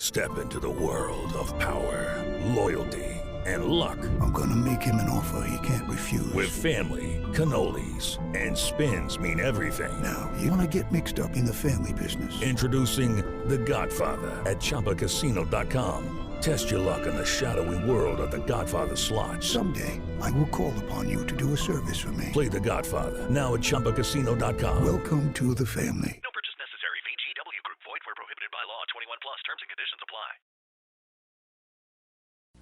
Step into the world of power, loyalty, and luck. I'm gonna make him an offer he can't refuse. With family, cannolis, and spins mean everything. Now, you wanna get mixed up in the family business. Introducing The Godfather at ChumbaCasino.com. Test your luck in the shadowy world of The Godfather slot. Someday, I will call upon you to do a service for me. Play The Godfather now at ChumbaCasino.com. Welcome to the family. No purchase necessary. VGW Group. Void where prohibited by law. 21 plus. Terms and conditions apply.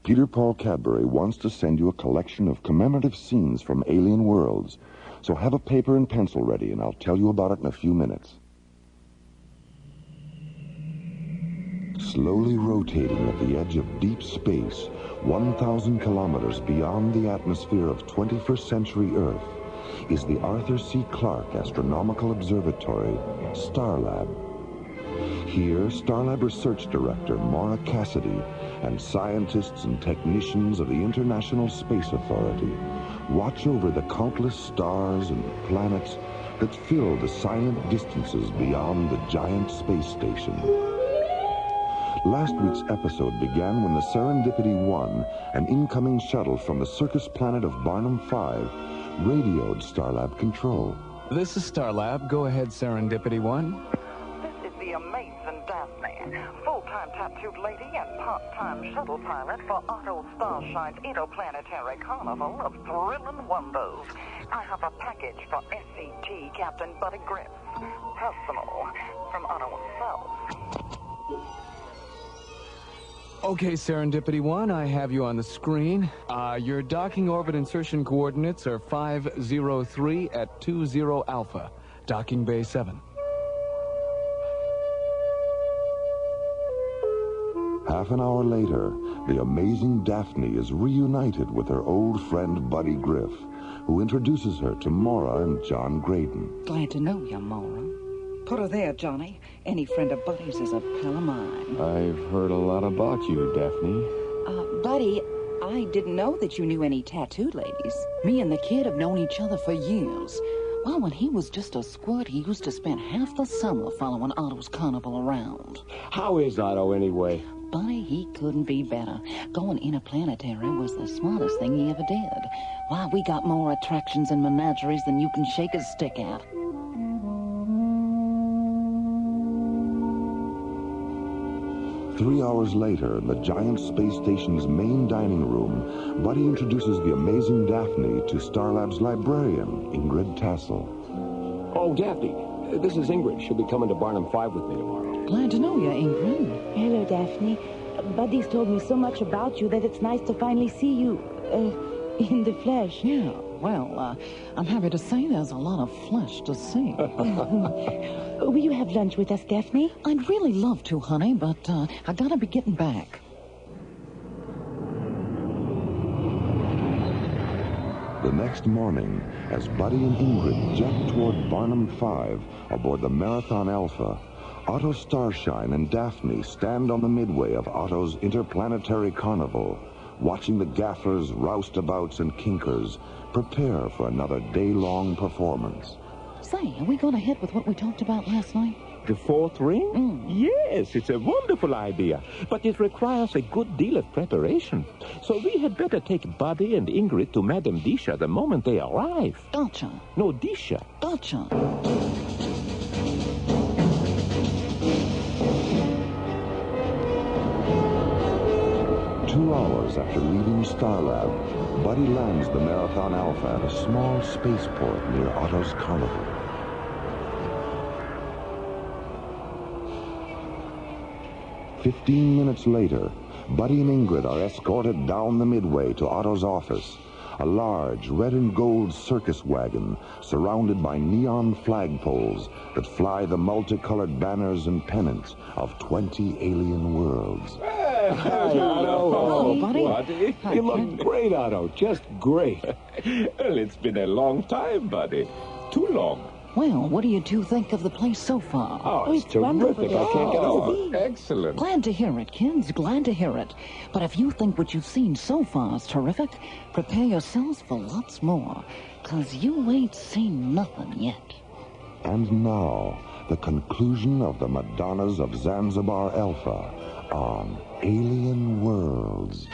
Peter Paul Cadbury wants to send you a collection of commemorative scenes from alien worlds. So have a paper and pencil ready, and I'll tell you about it in a few minutes. Slowly rotating at the edge of deep space, 1,000 kilometers beyond the atmosphere of 21st century Earth, is the Arthur C. Clarke Astronomical Observatory, STARLab. Here, STARLab Research Director Maura Cassidy and scientists and technicians of the International Space Authority watch over the countless stars and planets that fill the silent distances beyond the giant space station. Last week's episode began when the Serendipity One, an incoming shuttle from the circus planet of Barnum 5, radioed STARLab control. This is STARLab. Go ahead, Serendipity One. This is the amazing Daphne, full-time tattooed lady and part-time shuttle pilot for Otto Starshine's interplanetary carnival of thrilling wonders. I have a package for SCT Captain Buddy Griff, personal, from Otto himself. Okay, Serendipity One, I have you on the screen. Your docking orbit insertion coordinates are 503 at 20 Alpha, docking bay 7. Half an hour later, the amazing Daphne is reunited with her old friend Buddy Griff, who introduces her to Maura and John Graydon. Glad to know you, Maura. Put her there, Johnny. Any friend of Buddy's is a pal of mine. I've heard a lot about you, Daphne. Buddy, I didn't know that you knew any tattooed ladies. Me and the kid have known each other for years. Well, when he was just a squirt, he used to spend half the summer following Otto's carnival around. How is Otto, anyway? Buddy, he couldn't be better. Going interplanetary was the smartest thing he ever did. Why, we got more attractions and menageries than you can shake a stick at. Three hours later, in the giant space station's main dining room, Buddy introduces the amazing Daphne to STARLab's librarian, Ingrid Tassel. Oh, Daphne, this is Ingrid. She'll be coming to Barnum 5 with me tomorrow. Glad to know you, Ingrid. Hello, Daphne. Buddy's told me so much about you that it's nice to finally see you, in the flesh. Yeah, well, I'm happy to say there's a lot of flesh to see. Will you have lunch with us, Daphne? I'd really love to, honey, but I gotta be getting back. The next morning, as Buddy and Ingrid jet toward Barnum 5 aboard the Marathon Alpha, Otto Starshine and Daphne stand on the midway of Otto's interplanetary carnival, watching the gaffers, roustabouts, and kinkers prepare for another day-long performance. Say, are we going ahead with what we talked about last night? The fourth ring? Yes, it's a wonderful idea, but it requires a good deal of preparation. So we had better take Buddy and Ingrid to Madame Disha the moment they arrive. Gotcha. No, Disha. Gotcha. 2 hours after leaving STARLab, Buddy lands the Marathon Alpha at a small spaceport near Otto's carnival. "15 minutes later, Buddy and Ingrid are escorted down the midway to Otto's office, a large red and gold circus wagon surrounded by neon flagpoles that fly the multicolored banners and pennants of 20 alien worlds. Hello, Buddy. You look great, Otto. Just great. Well, it's been a long time, Buddy. Too long. Well, what do you two think of the place so far? Oh, it's terrific. I can't get over it. Excellent. Glad to hear it, kids. Glad to hear it. But if you think what you've seen so far is terrific, prepare yourselves for lots more, 'cause you ain't seen nothing yet. And now, the conclusion of the Madonnas of Zanzibar Alpha, on Alien Worlds.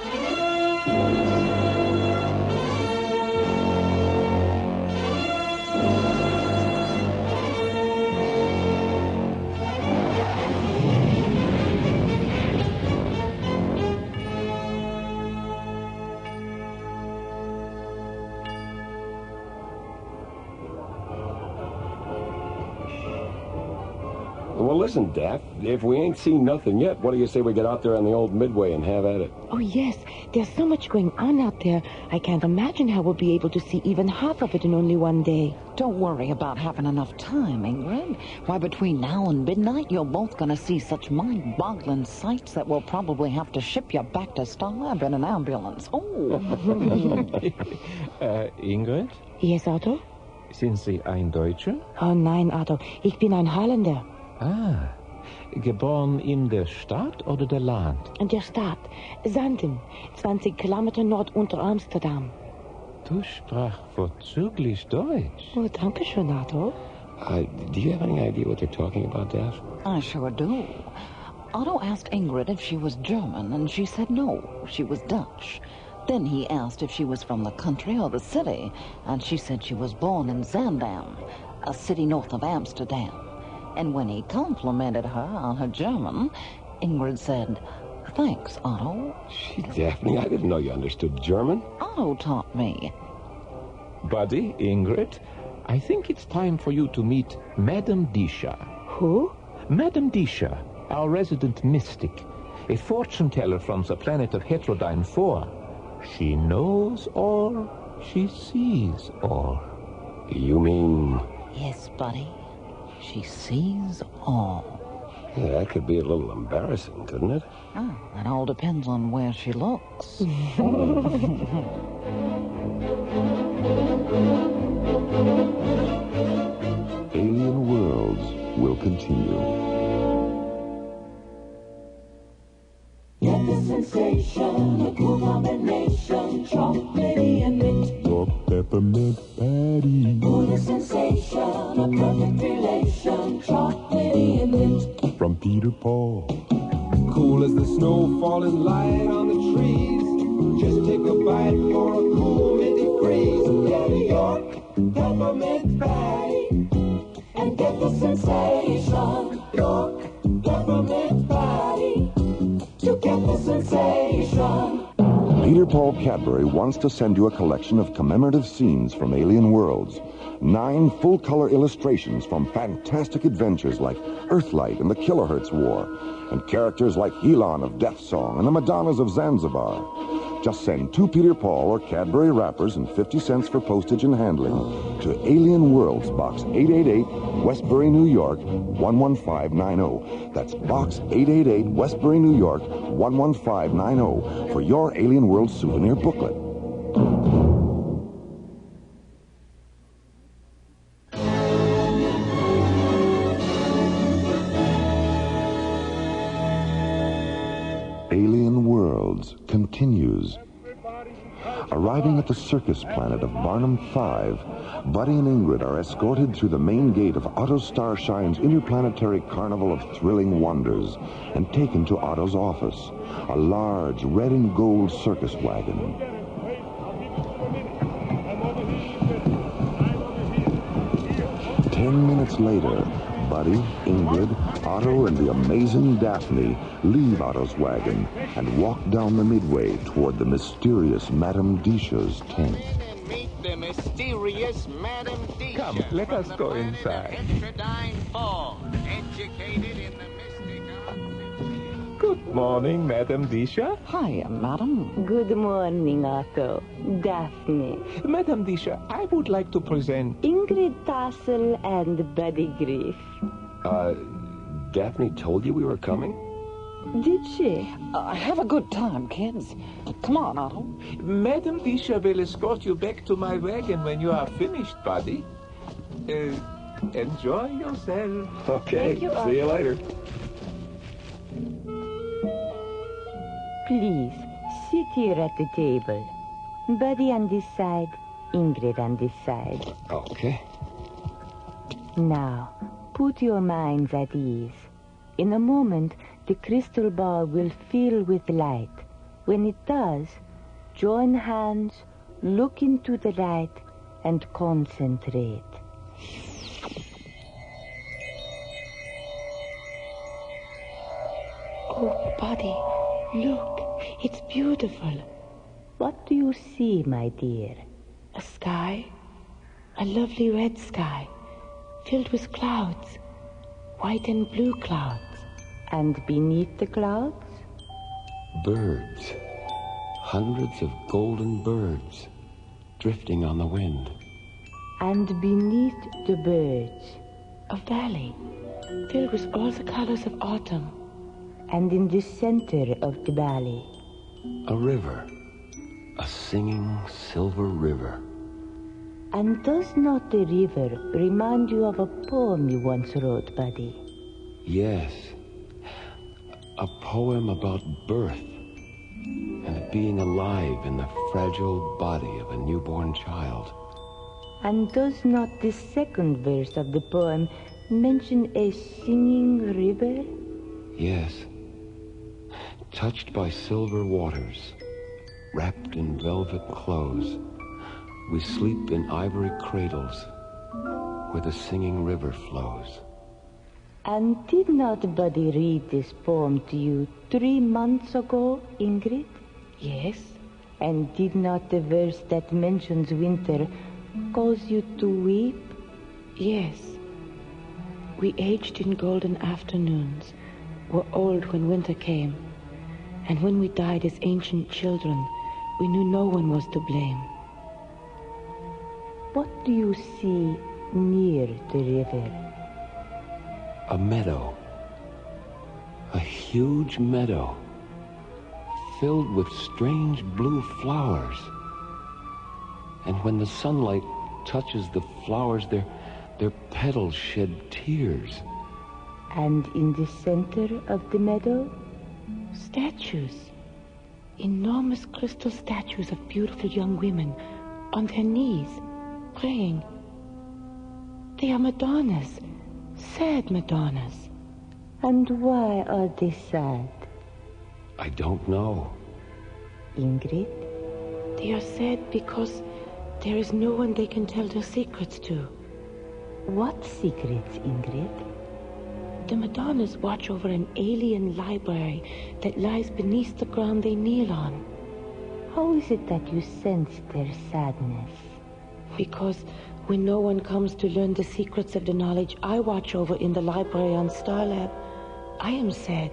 Well, listen, Daph, if we ain't seen nothing yet, what do you say we get out there on the old Midway and have at it? Oh, yes. There's so much going on out there. I can't imagine how we'll be able to see even half of it in only one day. Don't worry about having enough time, Ingrid. Why, between now and midnight, you're both going to see such mind-boggling sights that we'll probably have to ship you back to STARLab in an ambulance. Oh. Ingrid? Yes, Otto? Sind Sie ein Deutscher? Oh, nein, Otto. Ich bin ein Holländer. Ah, geboren in der Stadt oder der Land? In der Stadt. Zanden. 20 Kilometer nord unter Amsterdam. Du sprachst vorzüglich Deutsch. Oh, danke schön, Otto. Do you have any idea what they're talking about, Daph? I sure do. Otto asked Ingrid if she was German, and she said no, she was Dutch. Then he asked if she was from the country or the city, and she said she was born in Zandam, a city north of Amsterdam. And when he complimented her on her German, Ingrid said, "Thanks, Otto." Gee, Daphne, I didn't know you understood German. Otto taught me. Buddy, Ingrid, I think it's time for you to meet Madame Disha. Who? Madame Disha, our resident mystic, a fortune teller from the planet of Heterodyne 4. She knows all, she sees all. You mean... Yes, Buddy. She sees all. Yeah, that could be a little embarrassing, couldn't it? Oh, it all depends on where she looks. Alien Worlds will continue. Get the sensation, a cool combination, chocolatey and mint. Or peppermint patty. Ooh, the sensation, a perfect relation, chocolatey and mint. From Peter Paul. Cool as the snow falling light on the trees. Just take a bite for a cool minty breeze. Get a York peppermint patty and get the sensation. York peppermint patty to get the sensation. Peter Paul Cadbury wants to send you a collection of commemorative scenes from Alien Worlds. 9 full-color illustrations from fantastic adventures like Earthlight and the Kilohertz War, and characters like Elon of Death Song and the Madonnas of Zanzibar. Just send 2 Peter Paul or Cadbury wrappers and 50 cents for postage and handling to Alien Worlds, Box 888, Westbury, New York, 11590. That's Box 888, Westbury, New York, 11590 for your Alien Worlds souvenir booklet. Alien Worlds continues. Arriving at the circus planet of Barnum 5, Buddy and Ingrid are escorted through the main gate of Otto Starshine's interplanetary carnival of thrilling wonders and taken to Otto's office, a large red and gold circus wagon. Ten minutes later, Buddy, Ingrid, Otto, and the amazing Daphne leave Otto's wagon and walk down the midway toward the mysterious Madame Disha's tent. Meet the mysterious Madame Disha. Come, let us go inside. Heterodyne 4, educated in the mystic arts. Good morning, Madame Disha. Hiya, madam. Good morning, Otto. Daphne. Madame Disha, I would like to present... Ingrid Tassel and Buddy Griff. Daphne told you we were coming? Did she? Have a good time, kids. Come on, Otto. Madame Disha will escort you back to my wagon when you are finished, Buddy. Enjoy yourself. Okay, see you later. Please, sit here at the table. Buddy on this side, Ingrid on this side. Okay. Now, put your minds at ease. In a moment, the crystal ball will fill with light. When it does, join hands, look into the light, and concentrate. Oh, Buddy, look, it's beautiful. What do you see, my dear? A sky, a lovely red sky, filled with clouds, white and blue clouds. And beneath the clouds? Birds. Hundreds of golden birds drifting on the wind. And beneath the birds? A valley filled with all the colors of autumn. And in the center of the valley? A river. A singing silver river. And does not the river remind you of a poem you once wrote, Buddy? Yes. A poem about birth and being alive in the fragile body of a newborn child. And does not the second verse of the poem mention a singing river? Yes. Touched by silver waters, wrapped in velvet clothes, we sleep in ivory cradles where the singing river flows. And did not Buddy read this poem to you 3 months ago, Ingrid? Yes. And did not the verse that mentions winter cause you to weep? Yes. We aged in golden afternoons, were old when winter came, and when we died as ancient children, we knew no one was to blame. What do you see near the river? A meadow. A huge meadow filled with strange blue flowers. And when the sunlight touches the flowers, their petals shed tears. And in the center of the meadow? Statues. Enormous crystal statues of beautiful young women on their knees, praying. They are Madonnas. Sad Madonnas. And why are they sad? I don't know. Ingrid? They are sad because there is no one they can tell their secrets to. What secrets, Ingrid? The Madonnas watch over an alien library that lies beneath the ground they kneel on. How is it that you sense their sadness? Because when no one comes to learn the secrets of the knowledge I watch over in the library on STARLab, I am sad.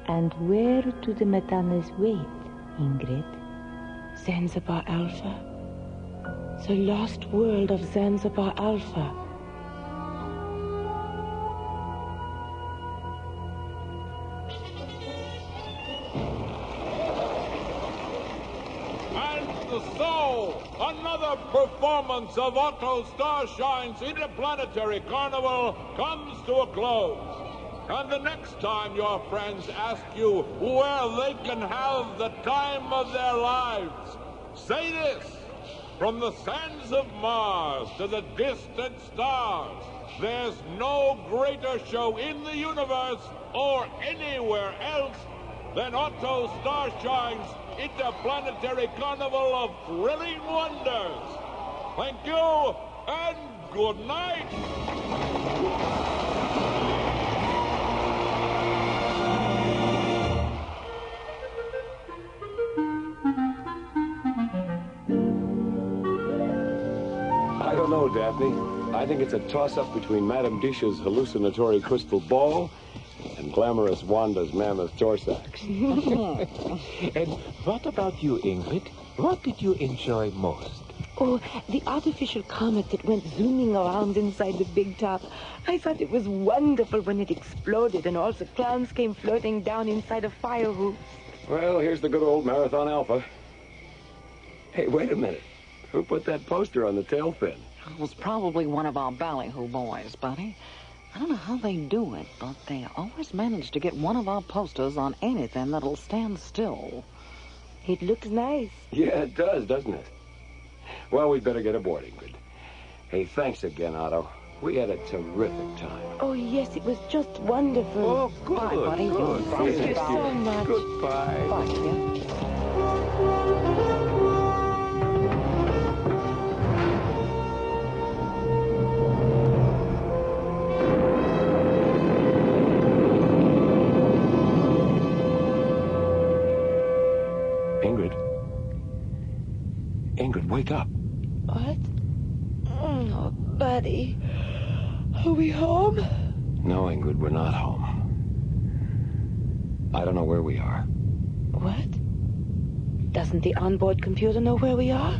And where do the Madonnas wait, Ingrid? Zanzibar Alpha. The lost world of Zanzibar Alpha. So, another performance of Otto Starshine's Interplanetary Carnival comes to a close. And the next time your friends ask you where they can have the time of their lives, say this: from the sands of Mars to the distant stars, there's no greater show in the universe or anywhere else than Otto Starshine's Interplanetary Carnival of Thrilling Wonders. Thank you, and good night. I don't know, Daphne. I think it's a toss-up between Madame Disha's hallucinatory crystal ball and glamorous Wanda's mammoth torsax. And what about you, Ingrid? What did you enjoy most? Oh, the artificial comet that went zooming around inside the big top. I thought it was wonderful when it exploded and all the clowns came floating down inside a fire hoops. Well, here's the good old Marathon Alpha. Hey, wait a minute. Who put that poster on the tail fin? It was probably one of our ballyhoo boys, Buddy. I don't know how they do it, but they always manage to get one of our posters on anything that'll stand still. It looks nice. Yeah, it does, doesn't it? Well, we'd better get aboard, Ingrid. Hey, thanks again, Otto. We had a terrific time. Oh, yes, it was just wonderful. Oh, good. Bye, Buddy. Good. Thank you so much. Goodbye. Bye, dear. Ingrid, wake up. What? Oh, Buddy. Are we home? No, Ingrid, we're not home. I don't know where we are. What? Doesn't the onboard computer know where we are?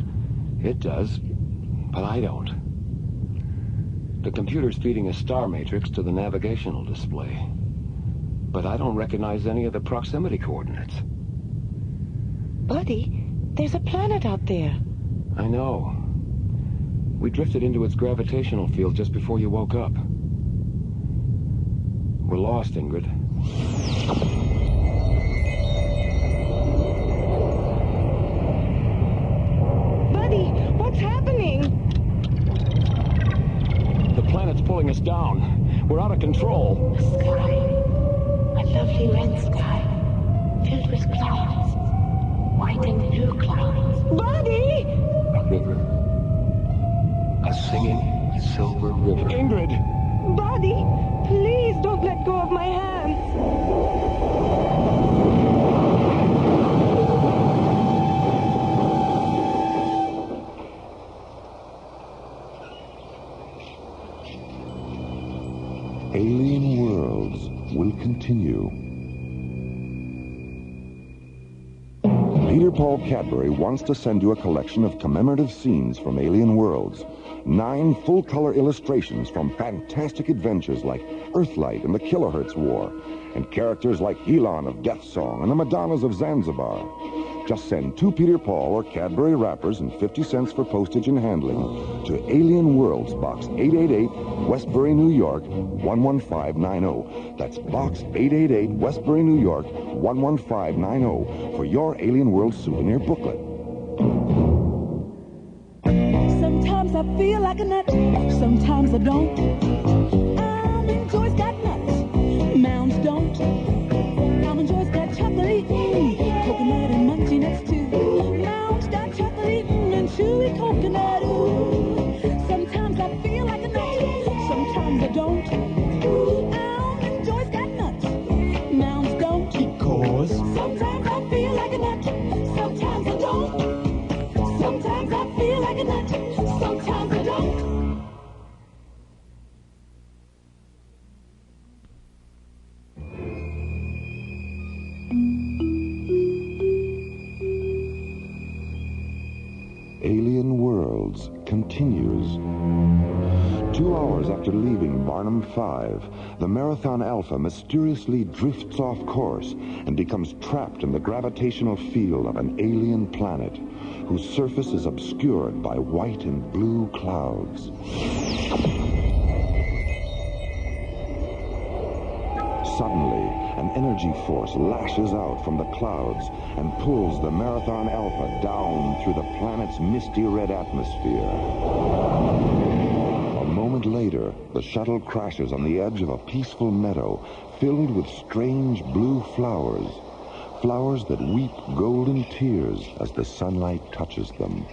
It does, but I don't. The computer's feeding a star matrix to the navigational display. But I don't recognize any of the proximity coordinates. Buddy, there's a planet out there. I know. We drifted into its gravitational field just before you woke up. We're lost, Ingrid. Buddy, what's happening? The planet's pulling us down. We're out of control. A sky. A lovely red sky. Filled with clouds. White and blue clouds. Buddy! A river. A singing silver river. Ingrid! Buddy, please don't let go of my hands. Alien Worlds will continue. Peter Paul Cadbury wants to send you a collection of commemorative scenes from Alien Worlds. 9 full-color illustrations from fantastic adventures like Earthlight and the Kilohertz War, and characters like Elon of Death Song and the Madonnas of Zanzibar. Just send 2 Peter Paul or Cadbury wrappers and 50 cents for postage and handling to Alien Worlds, Box 888, Westbury, New York, 11590. That's Box 888, Westbury, New York, 11590 for your Alien Worlds souvenir booklet. Sometimes I feel like a nut, sometimes I don't. Almond Joy's got nuts, Mounds don't. Almond Joy's got chocolate, coconut and munchy nuts too. Mounds got chocolate and chewy coconut. Ooh. Sometimes I feel like a nut, sometimes I don't. Almond Joy's got nuts, Mounds don't. Because sometimes I feel like a nut, sometimes I don't. Sometimes I feel like a nut, sometimes I don't. Alien Worlds continues. 2 hours after leaving Barnum 5, the Marathon Alpha mysteriously drifts off course and becomes trapped in the gravitational field of an alien planet whose surface is obscured by white and blue clouds. Suddenly, an energy force lashes out from the clouds and pulls the Marathon Alpha down through the planet's misty red atmosphere. A moment later, the shuttle crashes on the edge of a peaceful meadow filled with strange blue flowers. Flowers that weep golden tears as the sunlight touches them.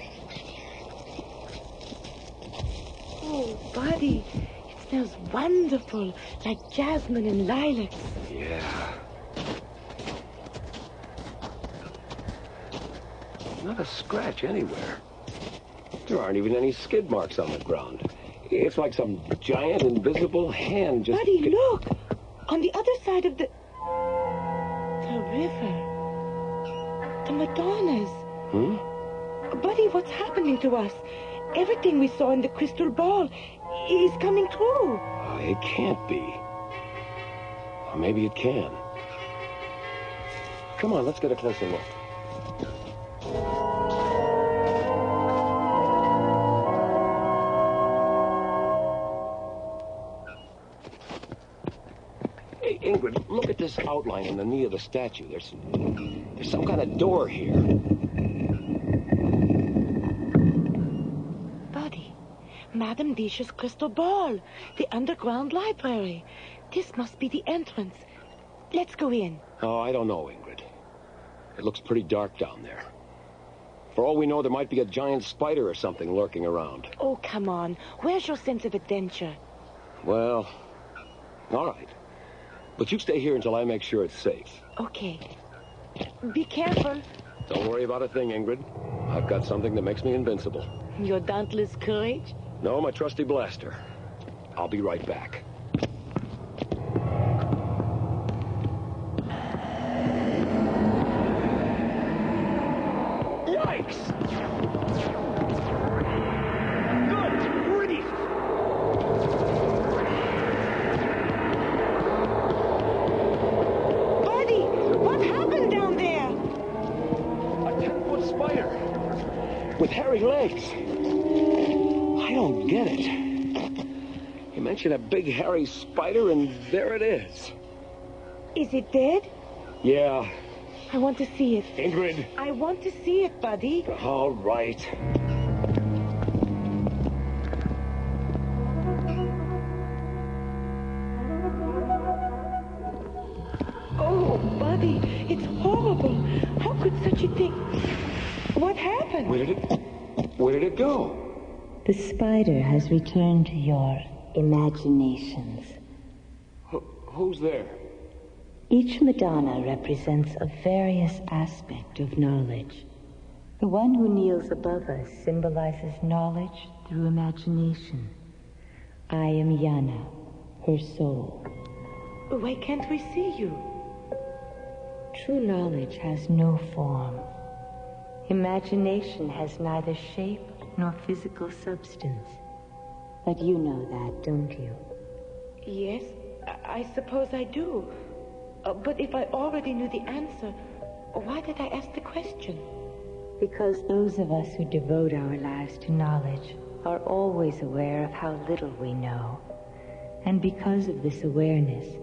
Oh, Buddy, it smells wonderful, like jasmine and lilacs. Yeah. Not a scratch anywhere. There aren't even any skid marks on the ground. It's like some giant invisible hand just... Buddy, look! On the other side of the river. The Madonnas. Hmm? Buddy, what's happening to us? Everything we saw in the crystal ball is coming true. Oh, it can't be. Or maybe it can. Come on, let's get a closer look. Hey, Ingrid, look at this outline on the knee of the statue. There's some kind of door here. Buddy, Madame Disha's crystal ball. The underground library. This must be the entrance. Let's go in. Oh, I don't know, Ingrid. It looks pretty dark down there. For all we know, there might be a giant spider or something lurking around. Oh, come on. Where's your sense of adventure? Well, all right. But you stay here until I make sure it's safe. Okay. Be careful. Don't worry about a thing, Ingrid. I've got something that makes me invincible. Your dauntless courage? No, my trusty blaster. I'll be right back. Yikes! Good grief! Buddy, what happened down there? A 10-foot spider with hairy legs. I don't get it. You mentioned a big hairy spider, and there it is. Is it dead? Yeah. I want to see it. Ingrid. I want to see it, Buddy. All right. Oh, Buddy, it's horrible. How could such a thing... What happened? Where did it go? The spider has returned to your imaginations. Who's there? Each Madonna represents a various aspect of knowledge. The one who kneels above us symbolizes knowledge through imagination. I am Yana, her soul. Why can't we see you? True knowledge has no form. Imagination has neither shape nor physical substance. But you know that, don't you? Yes, I suppose I do. But if I already knew the answer, why did I ask the question? Because those of us who devote our lives to knowledge are always aware of how little we know. And because of this awareness,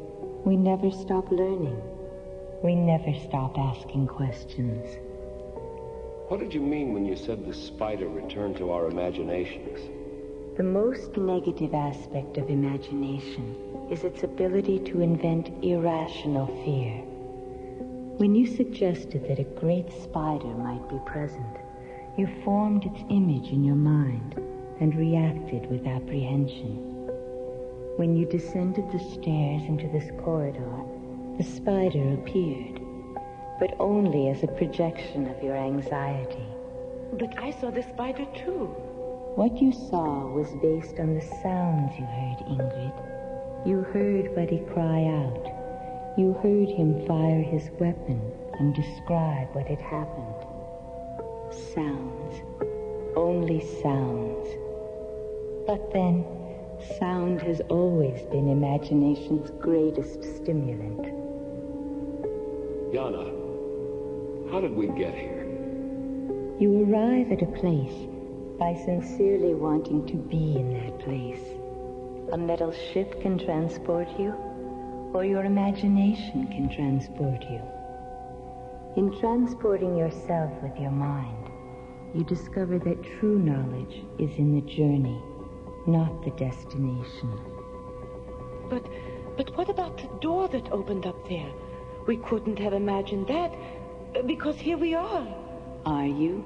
we never stop learning. We never stop asking questions. What did you mean when you said the spider returned to our imaginations? The most negative aspect of imagination is its ability to invent irrational fear. When you suggested that a great spider might be present, you formed its image in your mind and reacted with apprehension. When you descended the stairs into this corridor, the spider appeared, but only as a projection of your anxiety. But I saw the spider too. What you saw was based on the sounds you heard, Ingrid. You heard Buddy cry out. You heard him fire his weapon and describe what had happened. Sounds. Only sounds. But then, sound has always been imagination's greatest stimulant. Yana, how did we get here? You arrive at a place by sincerely wanting to be in that place. A metal ship can transport you, or your imagination can transport you. In transporting yourself with your mind, you discover that true knowledge is in the journey, not the destination. But what about the door that opened up there? We couldn't have imagined that, because here we are. Are you?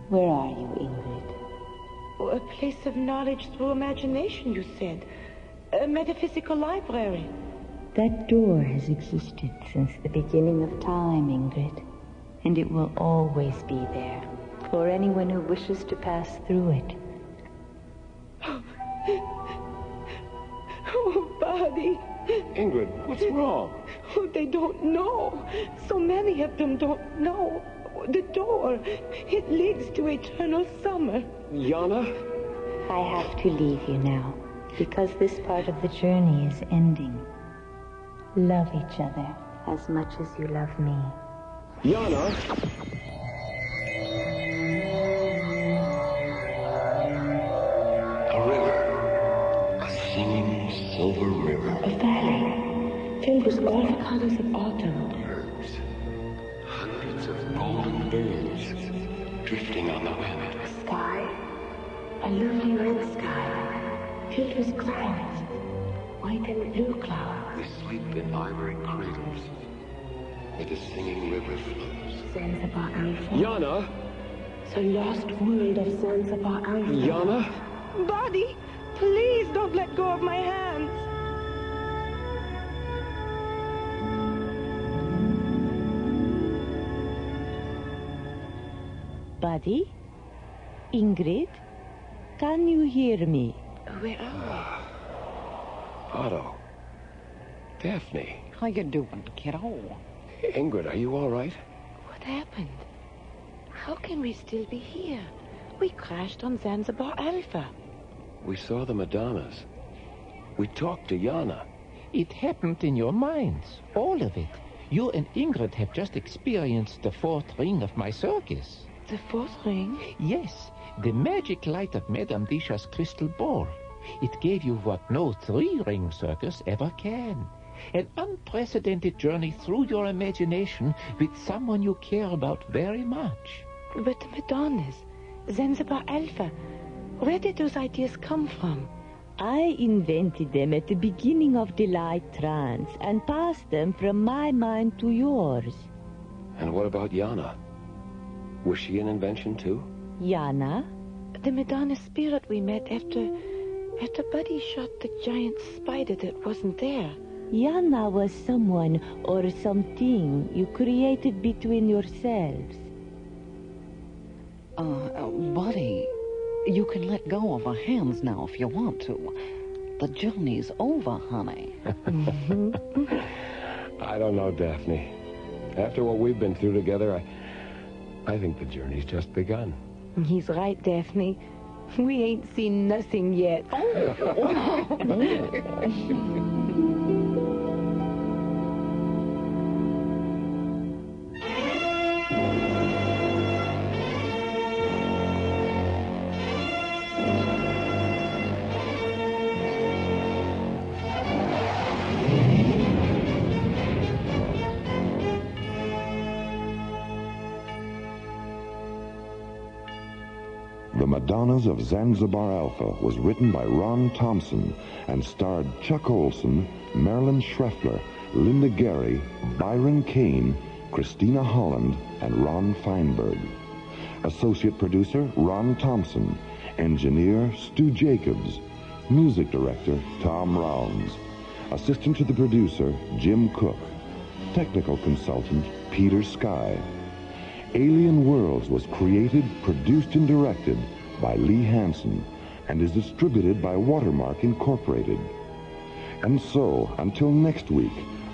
Where are you, Ingrid? A place of knowledge through imagination, you said. A metaphysical library. That door has existed since the beginning of time, Ingrid. And it will always be there for anyone who wishes to pass through it. Oh, Buddy. Ingrid, what's wrong? Oh, they don't know. So many of them don't know. The door, it leads to eternal summer. Yana? I have to leave you now, because this part of the journey is ending. Love each other as much as you love me. Yana? A river. A singing silver river. A valley filled with all the colors of autumn. Birds. Hundreds of golden birds drifting on the wind. A sky A lovely red sky, filled with clouds, white and blue clouds. We sleep in ivory cradles, where the singing river flows. Zanzibar Alpha. Yana? The lost world of Zanzibar Alpha. Yana? Buddy, please don't let go of my hands. Buddy? Ingrid? Can you hear me? Where are we? Otto. Daphne. How you doing, kiddo? Ingrid, are you all right? What happened? How can we still be here? We crashed on Zanzibar Alpha. We saw the Madonnas. We talked to Yana. It happened in your minds, all of it. You and Ingrid have just experienced the fourth ring of my circus. The fourth ring? Yes, the magic light of Madame Disha's crystal ball. It gave you what no three-ring circus ever can. An unprecedented journey through your imagination with someone you care about very much. But the Madonnas, Zanzibar Alpha, where did those ideas come from? I invented them at the beginning of the light trance and passed them from my mind to yours. And what about Yana? Was she an invention too? Yana? The Madonna spirit we met after Buddy shot the giant spider that wasn't there. Yana was someone or something you created between yourselves. Buddy, you can let go of our hands now if you want to. The journey's over, honey. I don't know, Daphne. After what we've been through together, I think the journey's just begun. He's right, Daphne. We ain't seen nothing yet. The Madonnas of Zanzibar Alpha was written by Ron Thompson and starred Chuck Olson, Marilyn Schreffler, Linda Gary, Byron Kane, Christina Holland, and Ron Feinberg. Associate producer, Ron Thompson. Engineer, Stu Jacobs. Music director, Tom Rounds. Assistant to the producer, Jim Cook. Technical consultant, Peter Sky. Alien Worlds was created, produced, and directed by Lee Hansen and is distributed by Watermark Incorporated. And so, until next week,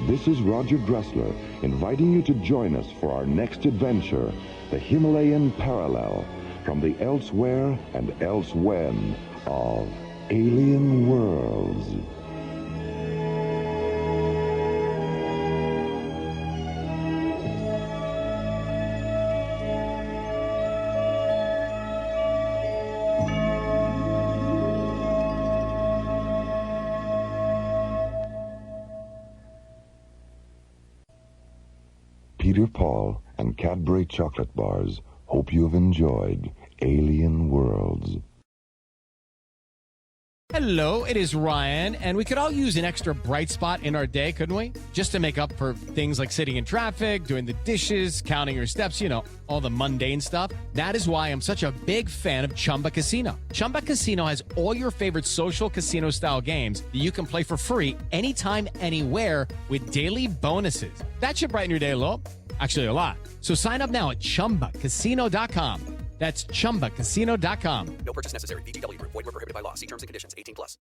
this is Roger Dressler inviting you to join us for our next adventure, the Himalayan Parallel, from the elsewhere and elsewhen of Alien Worlds. Peter Paul and Cadbury chocolate bars hope you have enjoyed Alien Worlds. Hello, it is Ryan, and we could all use an extra bright spot in our day, couldn't we? Just to make up for things like sitting in traffic, doing the dishes, counting your steps, you know, all the mundane stuff. That is why I'm such a big fan of Chumba Casino. Chumba Casino has all your favorite social casino-style games that you can play for free anytime, anywhere with daily bonuses. That should brighten your day a little. Actually, a lot. So sign up now at ChumbaCasino.com. That's ChumbaCasino.com. No purchase necessary. VGW Group. Void where prohibited by law. See terms and conditions. 18+.